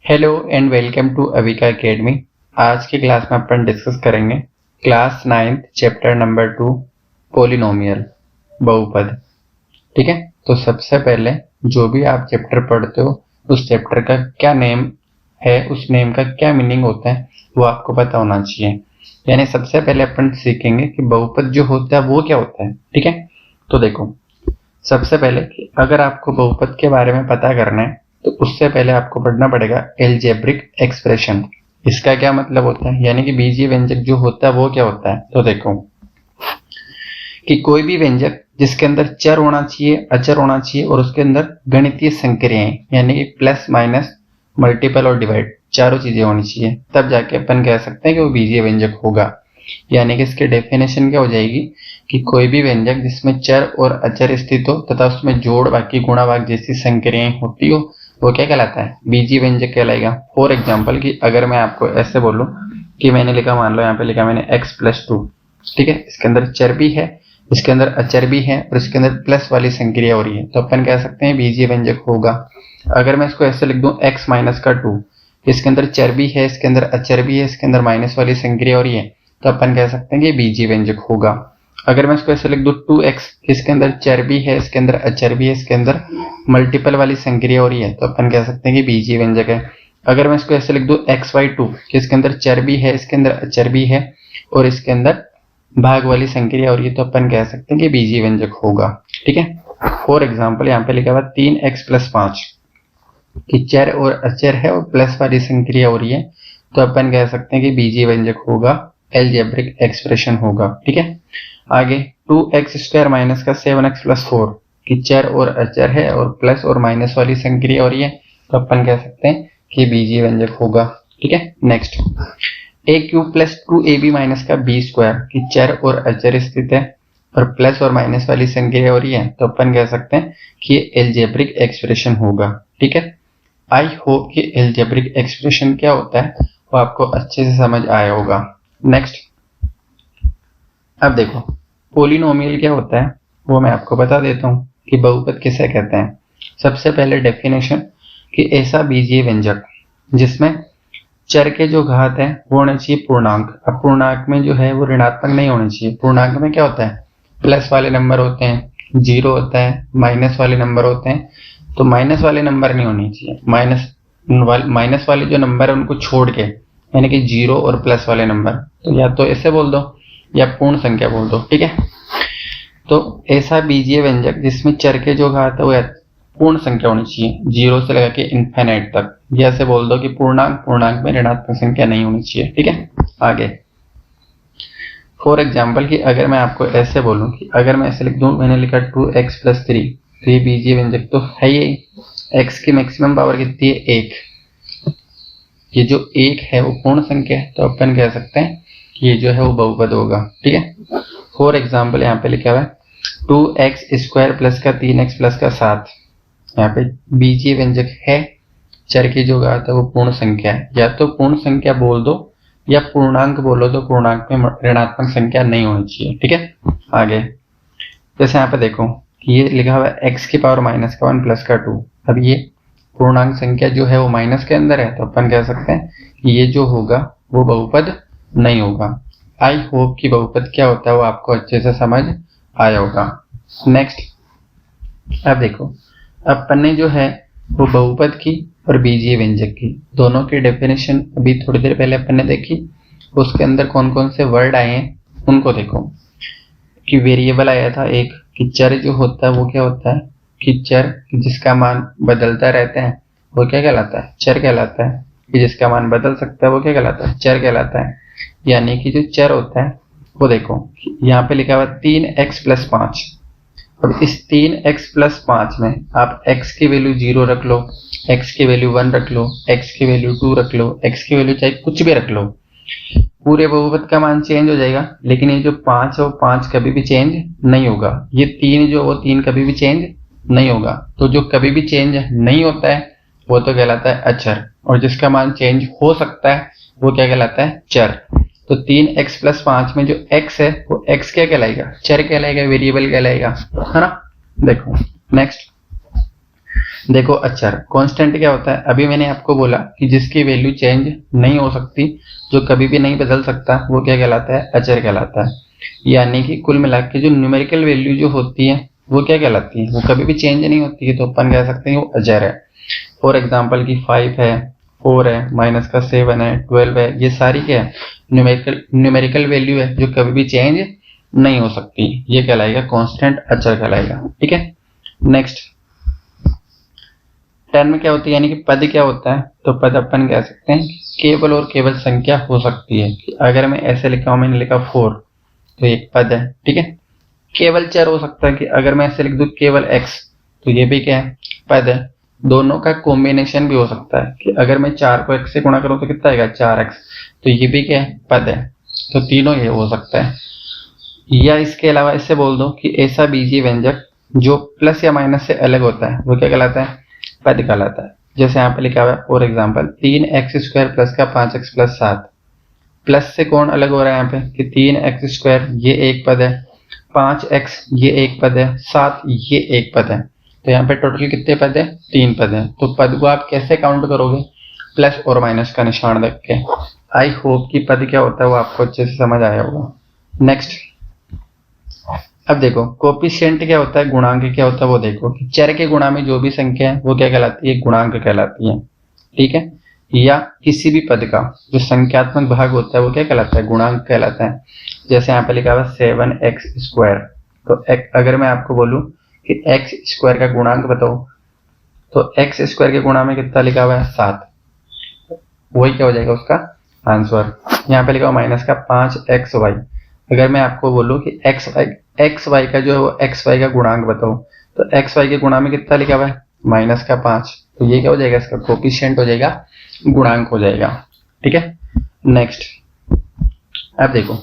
Hello and welcome to Avika academy. आज की class में अपन डिस्कस करेंगे class 9th chapter number 2 polynomial बहुपद। ठीक है, तो सबसे पहले जो भी आप चैप्टर पढ़ते हो उस चैप्टर का क्या नेम है, उस नेम का क्या मीनिंग होता है वो आपको पता होना चाहिए। यानी सबसे पहले अपन सीखेंगे कि बहुपद जो होता है वो क्या होता है। ठीक है, तो देखो सबसे पहले अगर आपको बहुपद के बारे में पता करना है तो उससे पहले आपको पढ़ना पड़ेगा एल्जेब्रिक एक्सप्रेशन। इसका क्या मतलब होता है, यानी कि बीजीय व्यंजक जो होता है वो क्या होता है। तो देखो कि कोई भी व्यंजक जिसके अंदर चर होना चाहिए, अचर होना चाहिए और उसके अंदर गणितीय संक्रियाएं यानी कि प्लस माइनस मल्टीपल और डिवाइड चारों चीजें होनी चाहिए, तब जाके अपन कह सकते हैं कि वो बीजीय व्यंजक होगा। यानी कि इसकी डेफिनेशन क्या हो जाएगी कि कोई भी व्यंजक जिसमें चर और अचर स्थित हो तथा उसमें जोड़ बाकी गुणा भाग जैसी संक्रियाएं होती हो वो क्या कहलाता है, बीजीय व्यंजक कहलाएगा। फॉर एग्जाम्पल कि अगर मैं आपको ऐसे बोलूं कि मैंने लिखा, मान लो यहाँ पे लिखा मैंने x+2, ठीक है, इसके अंदर चर भी है, इसके अंदर अचर भी है और इसके अंदर प्लस वाली संक्रिया हो रही है, तो अपन कह सकते हैं बीजीय व्यंजक होगा। अगर मैं इसको ऐसे लिख दूं x-2, इसके अंदर चर भी है, इसके अंदर अचर भी है, इसके अंदर माइनस वाली संक्रिया हो रही है, तो अपन कह सकते हैं कि बीजीय व्यंजक होगा। अगर मैं इसको ऐसे लिख दूं 2x, इसके अंदर चर भी है, इसके अंदर अचर भी है, इसके अंदर मल्टीपल वाली संक्रिया हो रही है, तो अपन कह सकते हैं कि बीजीय व्यंजक है। अगर मैं इसको ऐसे लिख दूं xy2, इसके अंदर चर भी है, इसके अंदर अचर भी है और इसके अंदर भाग वाली संक्रिया हो रही है, तो अपन कह सकते हैं कि बीजीय व्यंजक होगा। ठीक है, फॉर एग्जाम्पल यहाँ पे लिखा हुआ 3x+5 कि चर और अचर है और प्लस वाली संक्रिया हो रही है, तो अपन कह सकते हैं कि बीजीय व्यंजक होगा, एल्जेब्रिक एक्सप्रेशन होगा। ठीक है, आगे 2x² माइनस का 7x+4 कि चर और अचर है और प्लस और माइनस वाली संक्रिया हो रही है, तो अपन कह सकते हैं कि बीजीय व्यंजक होगा। ठीक है, नेक्स्ट a³ + 2ab माइनस का b² कि चर और अचर स्थित है और प्लस और माइनस वाली संक्रिया हो रही है, तो अपन कह सकते हैं कि ये एल्जेब्रिक एक्सप्रेशन होगा। ठीक है, आई होप कि एल्जेब्रिक एक्सप्रेशन क्या होता है वो आपको अच्छे से समझ आया होगा। नेक्स्ट, अब देखो पोलिनोमियल क्या होता है वो मैं आपको बता देता हूँ कि बहुपद किसे कहते हैं। सबसे पहले डेफिनेशन कि ऐसा बीजीय व्यंजक जिसमें चर के जो घात है वो होने चाहिए पूर्णांक। अब पूर्णांक में जो है वो ऋणात्मक नहीं होने चाहिए। पूर्णांक में क्या होता है, प्लस वाले नंबर होते हैं, जीरो होता है, माइनस वाले नंबर होते हैं, तो माइनस वाले नंबर नहीं होने चाहिए। माइनस वाले जो नंबर है उनको छोड़ के, यानी कि जीरो और प्लस वाले नंबर, तो या तो ऐसे बोल दो या पूर्ण संख्या बोल दो। ठीक है, तो ऐसा बीजीय व्यंजक जिसमें चर के जो घात है वो पूर्ण संख्या होनी चाहिए, जीरो से लगा के इन्फिनिट तक। या ऐसे बोल दो कि पूर्णांक में ऋणात्मक संख्या नहीं होनी चाहिए। ठीक है, आगे फॉर एग्जाम्पल कि अगर मैं आपको ऐसे बोलूं कि अगर मैं ऐसे लिख दूं, मैंने लिखा 2x+3, तो ये बीजीय व्यंजक तो है ही। x की मैक्सिमम पावर कितनी है, 1। ये जो 1 है वो पूर्ण संख्या है, तो अपन कह सकते हैं कि ये जो है वो बहुपद होगा। ठीक है, फॉर एग्जाम्पल यहाँ पे लिखा हुआ है 2x² प्लस का 3x प्लस का 7, यहाँ पे बीजीय व्यंजक है, चर की जो घात है वो पूर्ण संख्या है। या तो पूर्ण संख्या बोल दो या पूर्णांक बोलो, तो पूर्णांक में ऋणात्मक संख्या नहीं होनी चाहिए। ठीक है, आगे जैसे यहाँ पे देखो कि ये लिखा हुआ है x की पावर -1 प्लस का 2। अब ये पूर्णांक संख्या जो है वो माइनस के अंदर है, तो अपन कह सकते हैं कि ये जो होगा वो बहुपद नहीं होगा। आई होप कि बहुपद क्या होता है वो आपको अच्छे से समझ आया होगा। नेक्स्ट, अब देखो अपन ने जो है वो बहुपद की और बीजीय व्यंजक की दोनों की डेफिनेशन अभी थोड़ी देर पहले अपन ने देखी। उसके अंदर कौन कौन से वर्ड आए हैं उनको देखो कि वेरिएबल आया था एक, कि चर जो होता है वो क्या होता है, कि चर जिसका मान बदलता रहता है वो क्या कहलाता है, चर कहलाता है। कि जिसका मान बदल सकता है वो क्या कहलाता है, चर कहलाता है। यानी कि जो चर होता है वो देखो यहाँ पे लिखा हुआ 3x+5। अब इस 3x+5 में आप x की वैल्यू 0 रख लो, x की वैल्यू 1 रख लो, x की वैल्यू 2 रख लो, x की वैल्यू चाहे कुछ भी रख लो, पूरे बहुपद का मान चेंज हो जाएगा। लेकिन ये जो 5 है वो 5 कभी भी चेंज नहीं होगा। ये 3 जो वो 3 कभी भी चेंज नहीं होगा। तो जो कभी भी चेंज नहीं होता है वो तो कहलाता है अचर, और जिसका मान चेंज हो सकता है वो क्या कहलाता है, चर। तो 3x+5 में जो x है वो x क्या कहलाएगा, चर कहलाएगा, वेरिएबल कहलाएगा, है ना। देखो नेक्स्ट, देखो अचर कांस्टेंट क्या होता है, अभी मैंने आपको बोला कि जिसकी वैल्यू चेंज नहीं हो सकती, जो कभी भी नहीं बदल सकता, वो क्या कहलाता है, अचर कहलाता है। यानी कि कुल मिला के जो न्यूमेरिकल वैल्यू जो होती है वो क्या कहलाती है, वो कभी भी चेंज नहीं होती है, तो अपन कह सकते हैं वो अचर है। फॉर एग्जाम्पल की 5 है, 4 है, माइनस का 7 है, 12 है, ये सारी क्या है, न्यूमेरिकल वैल्यू है जो कभी भी चेंज नहीं हो सकती, ये कहलाएगा कांस्टेंट, अचर कहलाएगा। ठीक है, नेक्स्ट टर्म क्या होती है, यानी कि पद क्या होता है, तो पद अपन कह सकते हैं केवल और केवल संख्या हो सकती है। अगर मैं ऐसे लिखा हूं, मैंने लिखा 4, तो एक पद है। ठीक है, केवल चर हो सकता है कि अगर मैं ऐसे लिख दूं केवल x, तो ये भी क्या है, पद है। दोनों का कॉम्बिनेशन भी हो सकता है कि अगर मैं 4 को x से गुणा करूं तो कितना आएगा, 4x, तो ये भी क्या है, पद है। तो तीनों ये हो सकता है। या इसके अलावा इससे बोल दो कि ऐसा बीजीय व्यंजक जो प्लस या माइनस से अलग होता है वो क्या कहलाता है, पद कहलाता है। जैसे यहाँ पे लिखा हुआ है फॉर एग्जाम्पल 3x² प्लस का 5x प्लस 7, प्लस से कौन अलग हो रहा है यहाँ पे कि 3x² ये एक पद है, 5x ये एक पद है, 7 ये एक पद है। तो यहाँ पे टोटल कितने पद है, 3 पद है। तो पद को आप कैसे काउंट करोगे, प्लस और माइनस का निशान रख के। आई होप कि पद क्या होता है वो आपको अच्छे से समझ आया होगा। नेक्स्ट, अब देखो कोफिशिएंट क्या होता है, गुणांक क्या होता है वो देखो कि चर के गुणा में जो भी संख्या है वो क्या कहलाती है, गुणांक कहलाती है। ठीक है, या किसी भी पद का जो संख्यात्मक भाग होता है वो क्या कहलाता है, गुणांक कहलाता है। जैसे यहाँ पे लिखा हुआ 7x², तो अगर मैं आपको बोलूं कि x² का गुणांक बताओ, तो x² के गुणा में कितना लिखा हुआ है, 7, वही क्या हो जाएगा उसका आंसर। यहाँ पे लिखा हुआ माइनस का 5xy, अगर मैं आपको बोलूं कि xy का जो है वो xy का गुणांक बताओ, तो xy के गुणा में कितना लिखा हुआ है, माइनस का 5, तो ये क्या हो जाएगा, इसका कोफिशिएंट हो जाएगा, गुणांक हो जाएगा। ठीक है, नेक्स्ट अब देखो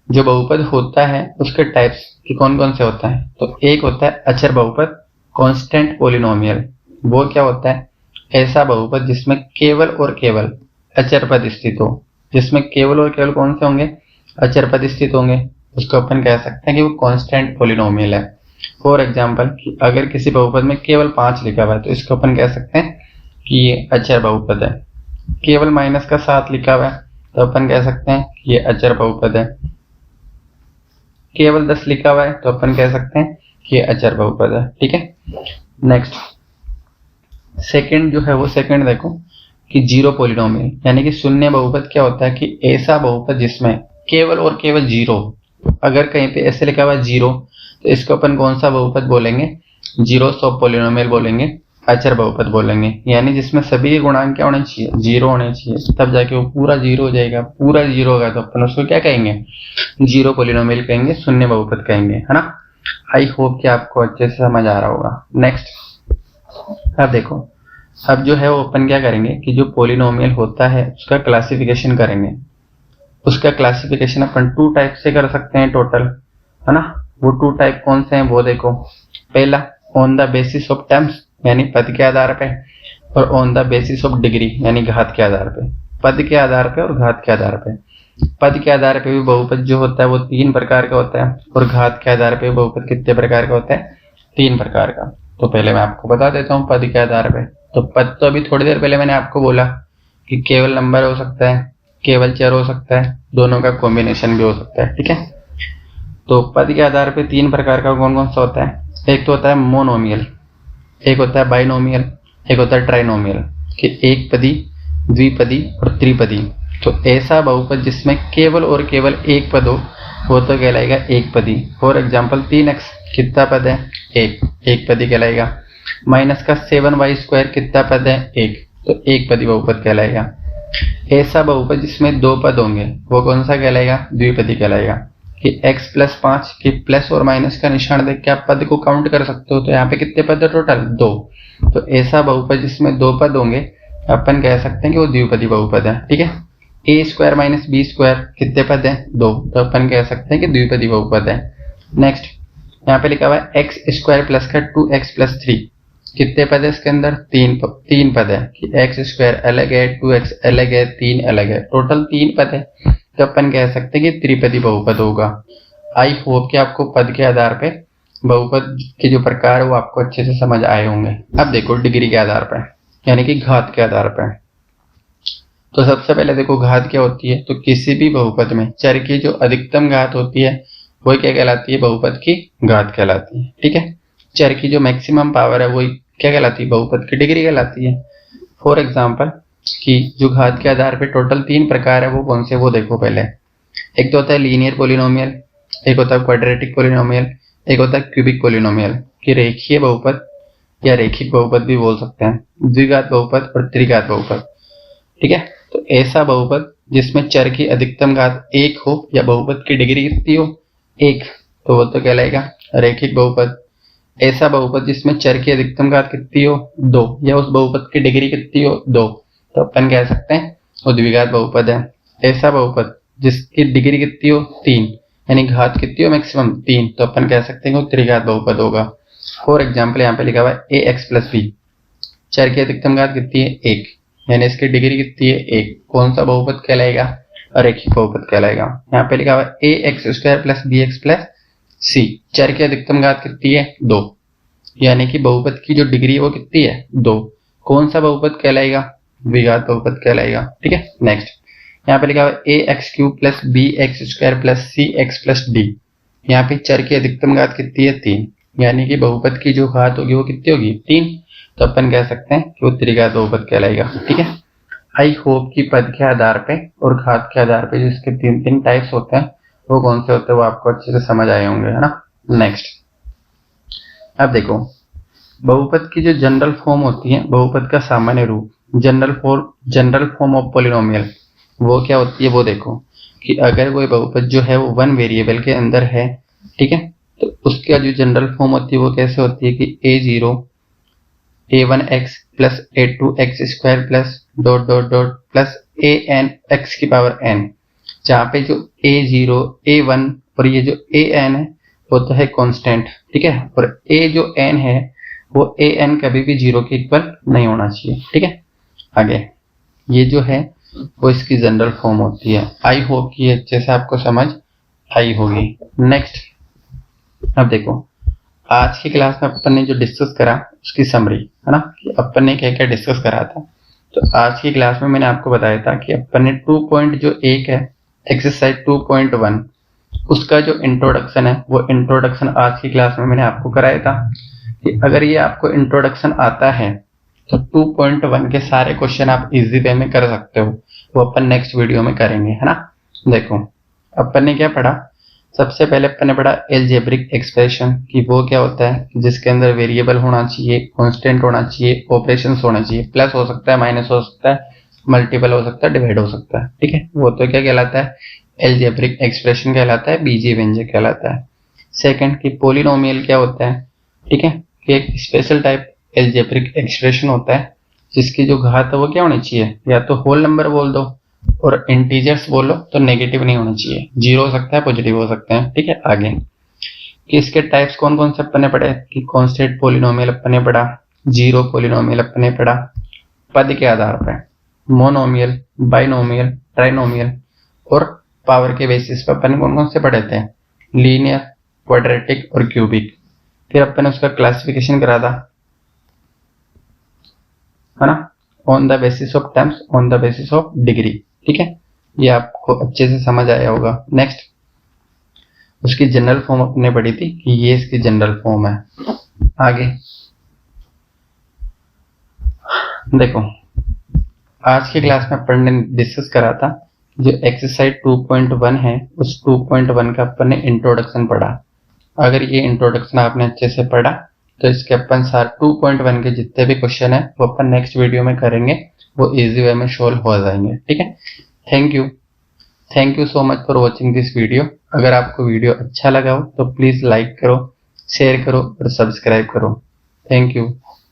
जो बहुपद होता है उसके टाइप्स कि कौन कौन से होता है, तो एक होता है अचर बहुपद, कांस्टेंट पॉलिनोमियल। वो क्या होता है, ऐसा बहुपद जिसमें केवल और केवल अचर पद स्थित हो, जिसमें केवल और केवल कौन से होंगे, अचर पद स्थित होंगे, उसको अपन कह सकते हैं कि वो कांस्टेंट पॉलिनोमियल है। फॉर एग्जाम्पल कि अगर किसी बहुपद में केवल 5 लिखा हुआ है तो इसको अपन कह सकते हैं कि ये अचर बहुपद है। केवल माइनस का 7 लिखा हुआ है तो अपन कह सकते हैं कि ये अचर बहुपद है। केवल 10 लिखा हुआ है तो अपन कह सकते हैं कि ये अचर बहुपद है। ठीक है, नेक्स्ट सेकंड जो है वो सेकंड देखो कि जीरो पॉलिनोमियल, यानी कि शून्य बहुपद क्या होता है कि ऐसा बहुपद जिसमें केवल और केवल जीरो, अगर कहीं पे ऐसे लिखा हुआ है जीरो तो इसको अपन कौन सा बहुपद बोलेंगे, जीरो ऑफ पॉलिनोमियल बोलेंगे, अचर बहुपद बोलेंगे। यानी जिसमें सभी के गुणांक क्या होने चाहिए, जीरो होने चाहिए, तब जाके वो पूरा जीरो हो जाएगा। पूरा जीरो होगा तो अपन उसको क्या कहेंगे, जीरो पॉलिनोमियल कहेंगे, शून्य बहुपद कहेंगे, है ना। आई होप कि आपको अच्छे से समझ आ रहा होगा। नेक्स्ट अब देखो, अब जो है वो अपन क्या करेंगे कि जो पॉलिनोमियल होता है उसका क्लासिफिकेशन करेंगे। उसका क्लासिफिकेशन अपन 2 टाइप से कर सकते हैं टोटल, है ना। वो 2 टाइप कौन से हैं वो देखो, पहला on the basis of terms यानी पद के आधार पे, और on the basis of degree यानी घात के आधार पे। पद के आधार पे और घात के आधार पे। पद के आधार पे भी बहुपद जो होता है वो 3 प्रकार का होता है, और घात के आधार पे बहुपद कितने प्रकार का होता है, 3 प्रकार का। तो पहले मैं आपको बता देता हूँ पद के आधार पे। तो पद तो अभी थोड़ी देर पहले मैंने आपको बोला कि केवल नंबर हो सकता है, केवल चर हो सकता है, दोनों का कॉम्बिनेशन भी हो सकता है। ठीक है, तो पद के आधार पे 3 प्रकार का कौन कौन सा होता है, एक तो होता है मोनोमियल, एक होता है बाइनोमियल, एक होता है ट्राइनोमियल, कि एक पदी, द्विपदी और त्रिपदी। तो ऐसा बहुपद जिसमें केवल और केवल एक पद हो वो तो कहलाएगा एक पदी। फॉर एग्जाम्पल 3x कितना पद है, एक पदी कहलाएगा। माइनस का 7y² कितना पद है, एक, तो एक पदी बहुपद कहलाएगा। ऐसा बहुपद जिसमें 2 पद होंगे वो कौन सा कहलाएगा, द्विपदी कहलाएगा। कि x + 5 की प्लस और माइनस का निशान देख के आप पद को काउंट कर सकते हो। तो यहाँ पे कितने पद है टोटल, 2। तो ऐसा बहुपद जिसमें 2 पद होंगे अपन कह सकते हैं कि वो द्विपदी बहुपद है। ठीक है, a² - b² कितने पद है, 2, तो अपन कह सकते हैं कि द्विपदी बहुपद है। नेक्स्ट यहाँ पे लिखा हुआ है x² प्लस का 2x + 3 कितने पद है इसके अंदर, 3 पद है। कि x² अलग है, 2x अलग है, 3 अलग है, टोटल 3 पद है। तो अपन कह सकते हैं कि त्रिपदी बहुपद होगा। आई होप कि आपको पद के आधार पे बहुपद के जो प्रकार है वो आपको अच्छे से समझ आए होंगे। अब देखो डिग्री के आधार पर, यानी कि घात के आधार पर। तो सबसे पहले देखो घात क्या होती है, तो किसी भी बहुपद में चर की जो अधिकतम घात होती है वो क्या कहलाती है, बहुपद की घात कहलाती है। ठीक है, चर की जो मैक्सिमम पावर है वो क्या कहलाती है, बहुपद की डिग्री कहलाती है। फॉर एग्जाम्पल कि जो घात के आधार पर टोटल 3 प्रकार है वो कौन से, वो देखो पहले। एक तो होता है लीनियर पोलिनोमियल, एक होता है क्वाड्रेटिक पोलिनोमियल, एक होता है क्यूबिक पोलिनोमियल कि रेखीय बहुपद या रेखिक बहुपद भी बोल सकते हैं, द्विघात बहुपद और त्रिघात बहुपद। ठीक है, तो ऐसा बहुपद जिसमें चर की अधिकतम घात 1 हो या बहुपद की डिग्री कितनी हो 1, तो वो तो कहलाएगा रेखिक बहुपद। ऐसा बहुपद जिसमें चर की अधिकतम घात कितनी हो 2 या उस बहुपद की डिग्री कितनी हो 2, तो अपन कह सकते हैं वो द्विघात बहुपद है। ऐसा बहुपद जिसकी डिग्री कितनी हो 3 यानी घात कितनी हो मैक्सिमम 3, तो अपन कह सकते हैं वो त्रिघात बहुपद होगा। फॉर एग्जाम्पल यहाँ पे लिखा हुआ है ax प्लस बी, चर की अधिकतम घात कितनी है 1 यानी इसकी डिग्री कितनी है 1, कौन सा बहुपद कहलाएगा, रेखिक बहुपद कहलाएगा। यहाँ पे लिखा हुआ है ax square plus bx plus c, चर की अधिकतम घात कितनी है 2 यानी कि बहुपद की जो डिग्री है वो कितनी है 2, कौन सा बहुपद कहलाएगा, द्विघात बहुपद कहलाएगा। ठीक है, नेक्स्ट यहाँ पे लिखा हुआ है ax cube plus bx square plus cx plus d, यहाँ पे चर की अधिकतम घात कितनी है 3 यानी कि बहुपद की जो घात होगी वो कितनी होगी 3, तो अपन कह सकते हैं कि वो त्रिघात बहुपद कहलाएगा। ठीक है, आई होप कि पद के आधार पे और घात के आधार पे जो इसके 3 टाइप्स होते हैं वो कौन से होते हैं वो आपको अच्छे से समझ आए होंगे, है ना। नेक्स्ट अब देखो बहुपद की जो जनरल फॉर्म होती है, बहुपद का सामान्य रूप, जनरल फॉर्म ऑफ पोलिनोमियल वो क्या होती है, वो देखो कि अगर कोई बहुपद जो है वो 1 वेरिएबल के अंदर है, ठीक है, तो उसका जो जनरल फॉर्म होती है वो कैसे होती है कि a0 a1x plus a2x square plus dot dot dot plus an x की पावर n, जहाँ पे जो a0 a1 और ये जो an है वो तो है कांस्टेंट। ठीक है, और a जो n है वो an कभी भी 0 के इक्वल नहीं होना चाहिए। ठीक है, आगे ये जो है वो इसकी जनरल फॉर्म होती है। आई होप कि अच्छे से आपको समझ आई होगी। नेक्स्ट अब देखो आज की क्लास में अपन ने जो डिस्कस करा उसकी समरी, है ना, कि अपन ने क्या क्या डिस्कस करा था। तो आज की क्लास में मैंने आपको बताया था कि अपन ने 2.1 है एक्सरसाइज 2.1 उसका जो इंट्रोडक्शन है वो इंट्रोडक्शन आज की क्लास में मैंने आपको कराया था कि अगर ये आपको इंट्रोडक्शन आता है तो 2.1 के सारे क्वेश्चन आप इजी वे में कर सकते हो, वो अपन नेक्स्ट वीडियो में करेंगे, है ना। देखो अपन ने क्या पढ़ा, सबसे पहले अपन ने पढ़ा एलजेब्रिक एक्सप्रेशन कि वो क्या होता है जिसके अंदर वेरिएबल होना चाहिए, कांस्टेंट होना चाहिए, ऑपरेशंस होना चाहिए, प्लस हो सकता है, माइनस हो सकता है, मल्टीपल हो सकता है, डिवाइड हो सकता है। ठीक है, वो तो क्या कहलाता है, एलजेब्रिक एक्सप्रेशन कहलाता है, बीजीय व्यंजक कहलाता है। सेकंड कि पॉलिनोमियल क्या होता है, ठीक है, कि एक स्पेशल टाइप एलजेब्रिक एक्सप्रेशन होता है जिसकी जो घात है वो क्या होनी चाहिए, या तो होल नंबर बोल दो और इंटीजर्स बोलो तो नेगेटिव नहीं होना चाहिए, 0 हो सकता है, पॉजिटिव हो सकते हैं। ठीक है, आगे कि इसके टाइप्स कौन कौन से अपन ने पढ़े कि कांस्टेंट पॉलिनोमियल अपन ने पढ़ा, जीरो पॉलिनोमियल अपन ने पढ़ा, पद के आधार पर मोनोमियल, बाइनोमियल, ट्राइनोमियल, और पावर के बेसिस पर अपन कौन कौन से पढ़े थे, लीनियर, क्वाड्रेटिक और क्यूबिक। फिर अपन ने उसका क्लासिफिकेशन करा था, है ना, on the basis of terms, on the basis of degree. ठीक है, ये आपको अच्छे से समझ आया होगा। नेक्स्ट उसकी जनरल फॉर्म अपने पढ़ी थी कि ये इसकी जनरल फॉर्म है। आगे देखो आज की क्लास में अपन ने डिस्कस करा था जो एक्सरसाइज 2.1 है उस 2.1 का अपन ने इंट्रोडक्शन पढ़ा। अगर ये इंट्रोडक्शन आपने अच्छे से पढ़ा तो इसके अपन सारे 2.1 के जितने भी क्वेश्चन है वो अपन नेक्स्ट वीडियो में करेंगे, वो इजी वे में सॉल्व हो जाएंगे। ठीक है, thank you so much for watching this video. अगर आपको वीडियो अच्छा लगा हो तो प्लीज लाइक करो, शेयर करो और सब्सक्राइब करो। Thank you.